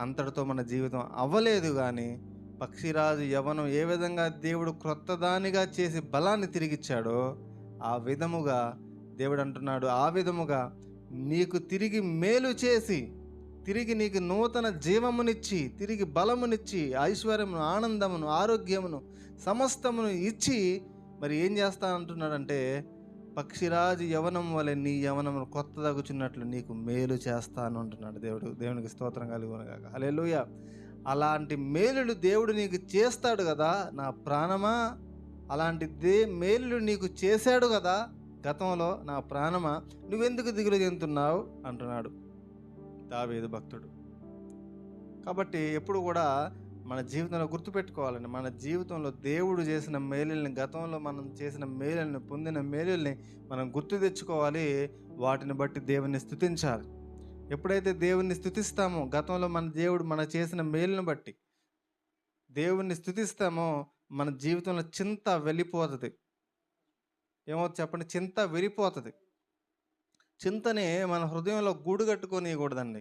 అంతటితో మన జీవితం అవ్వలేదు. కానీ పక్షిరాజు యవ్వనం ఏ విధంగా దేవుడు క్రొత్తదానిగా చేసి బలాన్ని తిరిగిచ్చాడో, ఆ విధముగా దేవుడు అంటున్నాడు, ఆ విధముగా నీకు తిరిగి మేలు చేసి, తిరిగి నీకు నూతన జీవమునిచ్చి, తిరిగి బలమునిచ్చి, ఐశ్వర్యమును, ఆనందమును, ఆరోగ్యమును, సమస్తమును ఇచ్చి, మరి ఏం చేస్తా అంటున్నాడంటే, పక్షిరాజు యవనం వలె నీ యవనమును కొత్తదగుచున్నట్లు నీకు మేలు చేస్తాను అంటున్నాడు దేవుడు. దేవునికి స్తోత్రం కలుగునుగాక. హల్లెలూయా. అలాంటి మేలులు దేవుడు నీకు చేస్తాడు కదా నా ప్రాణమా. అలాంటి మేలులు నీకు చేశాడు కదా గతంలో నా ప్రాణమా, నువ్వెందుకు దిగులు చెందుతున్నావు అంటున్నాడు దావీదు భక్తుడు. కాబట్టి ఎప్పుడు కూడా మన జీవితంలో గుర్తుపెట్టుకోవాలండి. మన జీవితంలో దేవుడు చేసిన మేలుల్ని, గతంలో మనం చేసిన మేలుల్ని, పొందిన మేలుల్ని మనం గుర్తు తెచ్చుకోవాలి. వాటిని బట్టి దేవుణ్ణి స్తుతించాలి. ఎప్పుడైతే దేవుణ్ణి స్తుతిస్తామో, గతంలో మన దేవుడు మన చేసిన మేలుని బట్టి దేవుణ్ణి స్తుతిస్తామో, మన జీవితంలో చింత వెళ్ళిపోతుంది. ఏమవుతుంది చెప్పండి? చింత వెళ్ళిపోతుంది. చింతని మన హృదయంలో గూడు కట్టుకోనియకూడదండి.